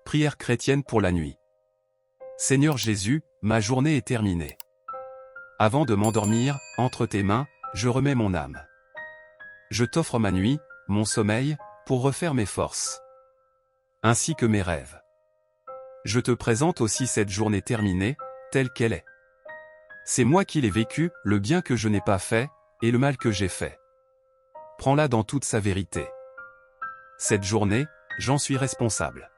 Prière chrétienne pour la nuit. Seigneur Jésus, ma journée est terminée. Avant de m'endormir, entre tes mains, je remets mon âme. Je t'offre ma nuit, mon sommeil, pour refaire mes forces. Ainsi que mes rêves. Je te présente aussi cette journée terminée, telle qu'elle est. C'est moi qui l'ai vécue, le bien que je n'ai pas fait, et le mal que j'ai fait. Prends-la dans toute sa vérité. Cette journée, j'en suis responsable.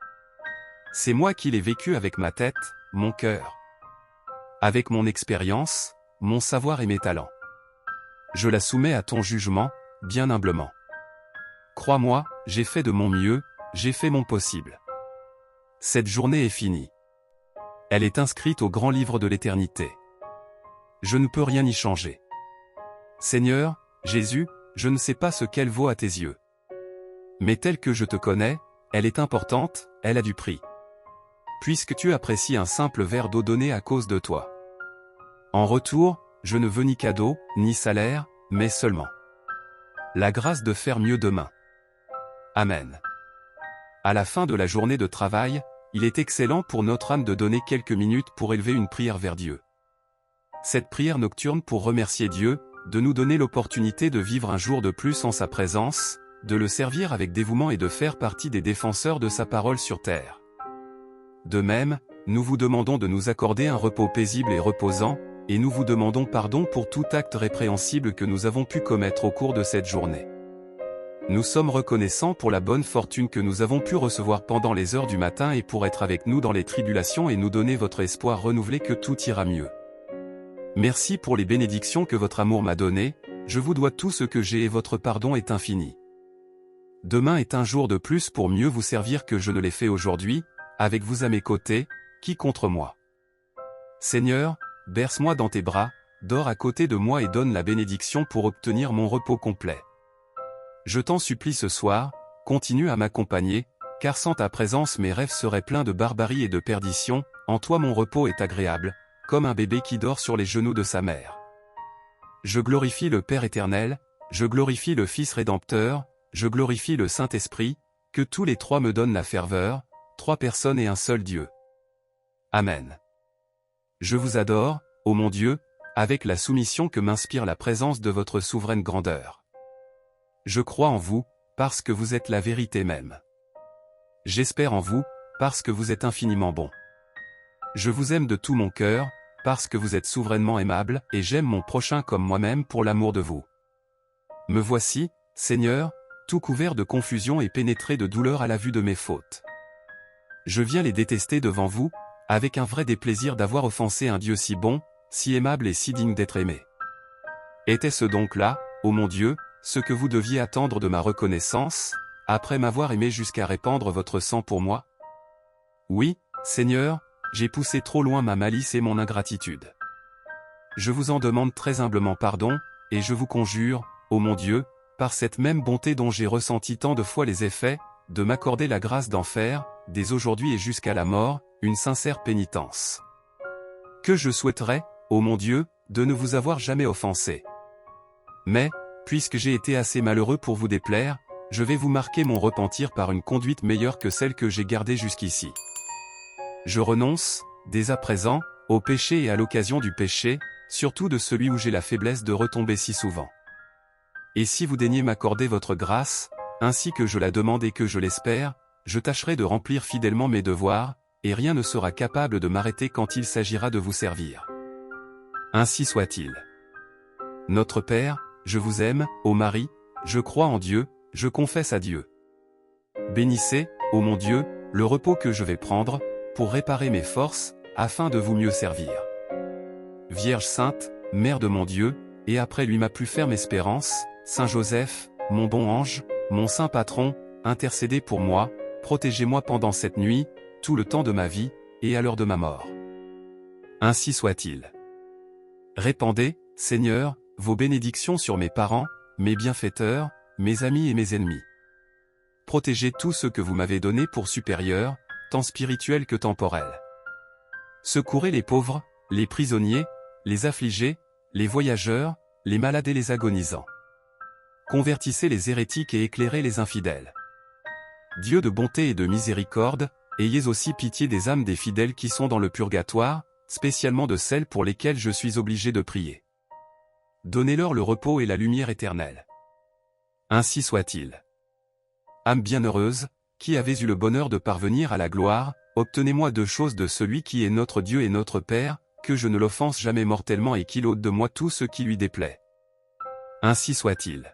C'est moi qui l'ai vécue avec ma tête, mon cœur. Avec mon expérience, mon savoir et mes talents. Je la soumets à ton jugement, bien humblement. Crois-moi, j'ai fait de mon mieux, j'ai fait mon possible. Cette journée est finie. Elle est inscrite au grand livre de l'éternité. Je ne peux rien y changer. Seigneur, Jésus, je ne sais pas ce qu'elle vaut à tes yeux. Mais telle que je te connais, elle est importante, elle a du prix. Puisque tu apprécies un simple verre d'eau donné à cause de toi. En retour, je ne veux ni cadeau, ni salaire, mais seulement la grâce de faire mieux demain. Amen. À la fin de la journée de travail, il est excellent pour notre âme de donner quelques minutes pour élever une prière vers Dieu. Cette prière nocturne pour remercier Dieu, de nous donner l'opportunité de vivre un jour de plus en sa présence, de le servir avec dévouement et de faire partie des défenseurs de sa parole sur terre. De même, nous vous demandons de nous accorder un repos paisible et reposant, et nous vous demandons pardon pour tout acte répréhensible que nous avons pu commettre au cours de cette journée. Nous sommes reconnaissants pour la bonne fortune que nous avons pu recevoir pendant les heures du matin et pour être avec nous dans les tribulations et nous donner votre espoir renouvelé que tout ira mieux. Merci pour les bénédictions que votre amour m'a données, je vous dois tout ce que j'ai et votre pardon est infini. Demain est un jour de plus pour mieux vous servir que je ne l'ai fait aujourd'hui, avec vous à mes côtés, qui contre moi. Seigneur, berce-moi dans tes bras, dors à côté de moi et donne la bénédiction pour obtenir mon repos complet. Je t'en supplie ce soir, continue à m'accompagner, car sans ta présence mes rêves seraient pleins de barbarie et de perdition, en toi mon repos est agréable, comme un bébé qui dort sur les genoux de sa mère. Je glorifie le Père éternel, je glorifie le Fils rédempteur, je glorifie le Saint-Esprit, que tous les trois me donnent la ferveur, trois personnes et un seul Dieu. Amen. Je vous adore, ô mon Dieu, avec la soumission que m'inspire la présence de votre souveraine grandeur. Je crois en vous, parce que vous êtes la vérité même. J'espère en vous, parce que vous êtes infiniment bon. Je vous aime de tout mon cœur, parce que vous êtes souverainement aimable, et j'aime mon prochain comme moi-même pour l'amour de vous. Me voici, Seigneur, tout couvert de confusion et pénétré de douleur à la vue de mes fautes. Je viens les détester devant vous, avec un vrai déplaisir d'avoir offensé un Dieu si bon, si aimable et si digne d'être aimé. Était-ce donc là, ô mon Dieu, ce que vous deviez attendre de ma reconnaissance, après m'avoir aimé jusqu'à répandre votre sang pour moi? Oui, Seigneur, j'ai poussé trop loin ma malice et mon ingratitude. Je vous en demande très humblement pardon, et je vous conjure, ô mon Dieu, par cette même bonté dont j'ai ressenti tant de fois les effets, de m'accorder la grâce d'en faire, dès aujourd'hui et jusqu'à la mort, une sincère pénitence. Que je souhaiterais, ô mon Dieu, de ne vous avoir jamais offensé. Mais, puisque j'ai été assez malheureux pour vous déplaire, je vais vous marquer mon repentir par une conduite meilleure que celle que j'ai gardée jusqu'ici. Je renonce, dès à présent, au péché et à l'occasion du péché, surtout de celui où j'ai la faiblesse de retomber si souvent. Et si vous daignez m'accorder votre grâce, ainsi que je la demande et que je l'espère, je tâcherai de remplir fidèlement mes devoirs, et rien ne sera capable de m'arrêter quand il s'agira de vous servir. Ainsi soit-il. Notre Père, je vous aime, ô Marie, je crois en Dieu, je confesse à Dieu. Bénissez, ô mon Dieu, le repos que je vais prendre, pour réparer mes forces, afin de vous mieux servir. Vierge Sainte, Mère de mon Dieu, et après lui ma plus ferme espérance, Saint Joseph, mon bon ange, mon saint patron, intercédez pour moi, protégez-moi pendant cette nuit, tout le temps de ma vie, et à l'heure de ma mort. Ainsi soit-il. Répandez, Seigneur, vos bénédictions sur mes parents, mes bienfaiteurs, mes amis et mes ennemis. Protégez tout ce que vous m'avez donné pour supérieur, tant spirituel que temporel. Secourez les pauvres, les prisonniers, les affligés, les voyageurs, les malades et les agonisants. Convertissez les hérétiques et éclairez les infidèles. Dieu de bonté et de miséricorde, ayez aussi pitié des âmes des fidèles qui sont dans le purgatoire, spécialement de celles pour lesquelles je suis obligé de prier. Donnez-leur le repos et la lumière éternelle. Ainsi soit-il. Âme bienheureuse, qui avez eu le bonheur de parvenir à la gloire, obtenez-moi 2 choses de celui qui est notre Dieu et notre Père, que je ne l'offense jamais mortellement et qu'il ôte de moi tout ce qui lui déplaît. Ainsi soit-il.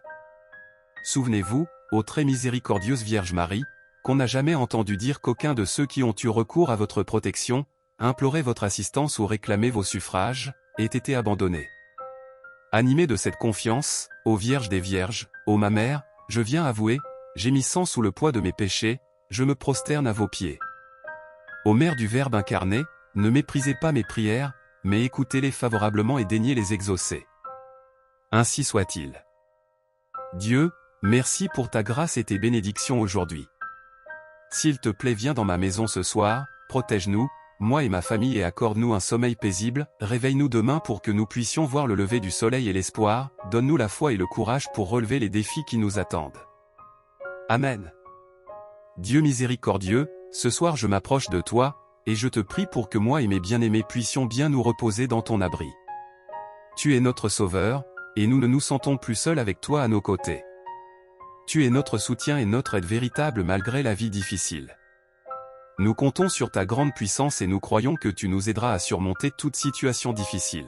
Souvenez-vous, ô très miséricordieuse Vierge Marie, qu'on n'a jamais entendu dire qu'aucun de ceux qui ont eu recours à votre protection, imploré votre assistance ou réclamé vos suffrages, ait été abandonné. Animé de cette confiance, ô Vierge des Vierges, ô ma mère, je viens avouer, gémissant sous le poids de mes péchés, je me prosterne à vos pieds. Ô Mère du Verbe incarné, ne méprisez pas mes prières, mais écoutez-les favorablement et daignez les exaucer. Ainsi soit-il. Dieu, merci pour ta grâce et tes bénédictions aujourd'hui. S'il te plaît, viens dans ma maison ce soir, protège-nous, moi et ma famille et accorde-nous un sommeil paisible, réveille-nous demain pour que nous puissions voir le lever du soleil et l'espoir, donne-nous la foi et le courage pour relever les défis qui nous attendent. Amen. Dieu miséricordieux, ce soir je m'approche de toi, et je te prie pour que moi et mes bien-aimés puissions bien nous reposer dans ton abri. Tu es notre Sauveur, et nous ne nous sentons plus seuls avec toi à nos côtés. Tu es notre soutien et notre aide véritable malgré la vie difficile. Nous comptons sur ta grande puissance et nous croyons que tu nous aideras à surmonter toute situation difficile.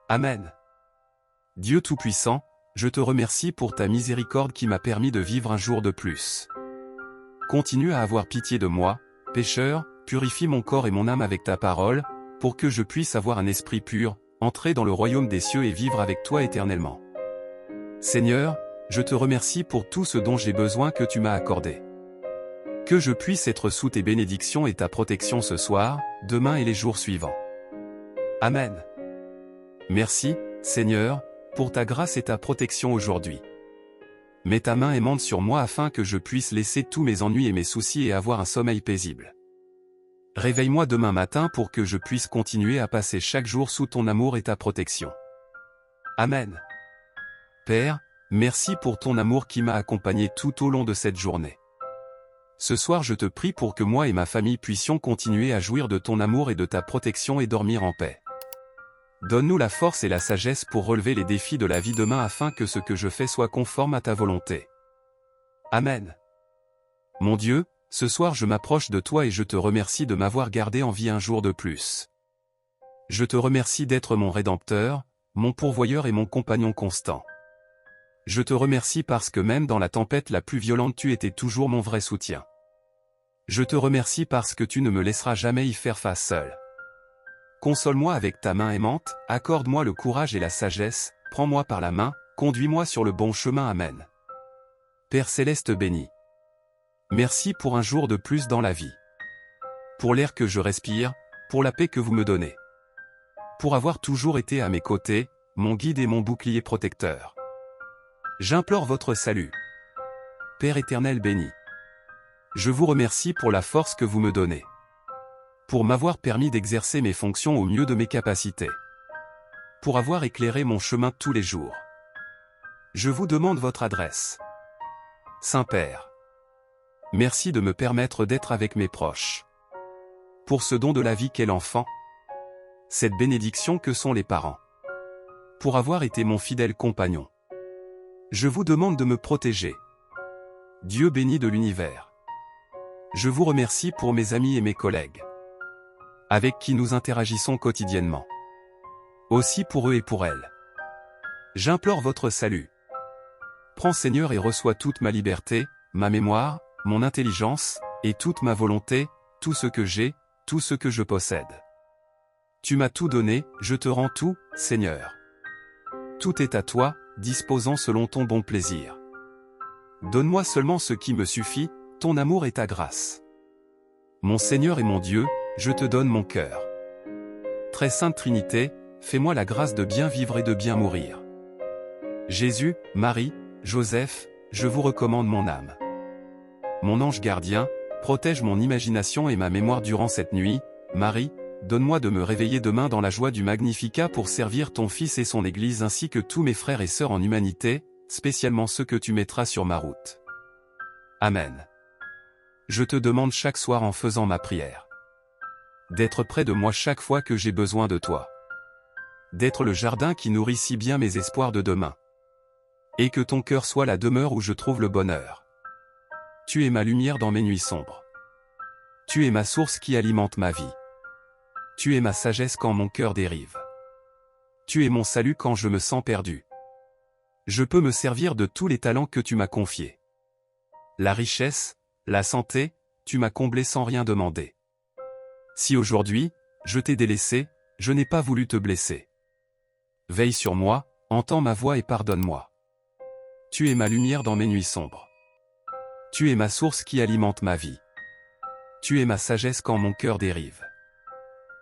Amen. Dieu Tout-Puissant, je te remercie pour ta miséricorde qui m'a permis de vivre un jour de plus. Continue à avoir pitié de moi, pécheur, purifie mon corps et mon âme avec ta parole, pour que je puisse avoir un esprit pur, entrer dans le royaume des cieux et vivre avec toi éternellement. Seigneur, je te remercie pour tout ce dont j'ai besoin que tu m'as accordé. Que je puisse être sous tes bénédictions et ta protection ce soir, demain et les jours suivants. Amen. Merci, Seigneur, pour ta grâce et ta protection aujourd'hui. Mets ta main aimante sur moi afin que je puisse laisser tous mes ennuis et mes soucis et avoir un sommeil paisible. Réveille-moi demain matin pour que je puisse continuer à passer chaque jour sous ton amour et ta protection. Amen. Père, merci pour ton amour qui m'a accompagné tout au long de cette journée. Ce soir je te prie pour que moi et ma famille puissions continuer à jouir de ton amour et de ta protection et dormir en paix. Donne-nous la force et la sagesse pour relever les défis de la vie demain afin que ce que je fais soit conforme à ta volonté. Amen. Mon Dieu, ce soir je m'approche de toi et je te remercie de m'avoir gardé en vie un jour de plus. Je te remercie d'être mon Rédempteur, mon pourvoyeur et mon compagnon constant. Je te remercie parce que même dans la tempête la plus violente tu étais toujours mon vrai soutien. Je te remercie parce que tu ne me laisseras jamais y faire face seul. Console-moi avec ta main aimante, accorde-moi le courage et la sagesse, prends-moi par la main, conduis-moi sur le bon chemin. Amen. Père céleste béni. Merci pour un jour de plus dans la vie. Pour l'air que je respire, pour la paix que vous me donnez. Pour avoir toujours été à mes côtés, mon guide et mon bouclier protecteur. J'implore votre salut. Père éternel béni. Je vous remercie pour la force que vous me donnez. Pour m'avoir permis d'exercer mes fonctions au mieux de mes capacités. Pour avoir éclairé mon chemin tous les jours. Je vous demande votre adresse. Saint-Père. Merci de me permettre d'être avec mes proches. Pour ce don de la vie qu'est l'enfant. Cette bénédiction que sont les parents. Pour avoir été mon fidèle compagnon. Je vous demande de me protéger. Dieu béni de l'univers. Je vous remercie pour mes amis et mes collègues. Avec qui nous interagissons quotidiennement. Aussi pour eux et pour elles. J'implore votre salut. Prends Seigneur et reçois toute ma liberté, ma mémoire, mon intelligence, et toute ma volonté, tout ce que j'ai, tout ce que je possède. Tu m'as tout donné, je te rends tout, Seigneur. Tout est à toi, disposant selon ton bon plaisir. Donne-moi seulement ce qui me suffit, ton amour et ta grâce. Mon Seigneur et mon Dieu, je te donne mon cœur. Très sainte Trinité, fais-moi la grâce de bien vivre et de bien mourir. Jésus, Marie, Joseph, je vous recommande mon âme. Mon ange gardien, protège mon imagination et ma mémoire durant cette nuit. Marie, donne-moi de me réveiller demain dans la joie du Magnificat pour servir ton Fils et son Église ainsi que tous mes frères et sœurs en humanité, spécialement ceux que tu mettras sur ma route. Amen. Je te demande chaque soir en faisant ma prière d'être près de moi chaque fois que j'ai besoin de toi. D'être le jardin qui nourrit si bien mes espoirs de demain. Et que ton cœur soit la demeure où je trouve le bonheur. Tu es ma lumière dans mes nuits sombres. Tu es ma source qui alimente ma vie. Tu es ma sagesse quand mon cœur dérive. Tu es mon salut quand je me sens perdu. Je peux me servir de tous les talents que tu m'as confiés. La richesse, la santé, tu m'as comblé sans rien demander. Si aujourd'hui, je t'ai délaissé, je n'ai pas voulu te blesser. Veille sur moi, entends ma voix et pardonne-moi. Tu es ma lumière dans mes nuits sombres. Tu es ma source qui alimente ma vie. Tu es ma sagesse quand mon cœur dérive.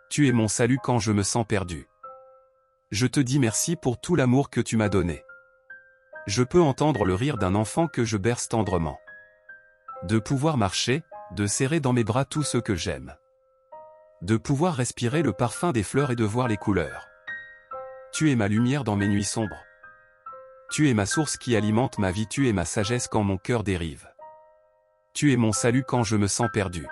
Tu es mon salut quand je me sens perdu. Je te dis merci pour tout l'amour que tu m'as donné. Je peux entendre le rire d'un enfant que je berce tendrement. De pouvoir marcher, de serrer dans mes bras tous ceux que j'aime. De pouvoir respirer le parfum des fleurs et de voir les couleurs. Tu es ma lumière dans mes nuits sombres. Tu es ma source qui alimente ma vie, tu es ma sagesse quand mon cœur dérive. Tu es mon salut quand je me sens perdu.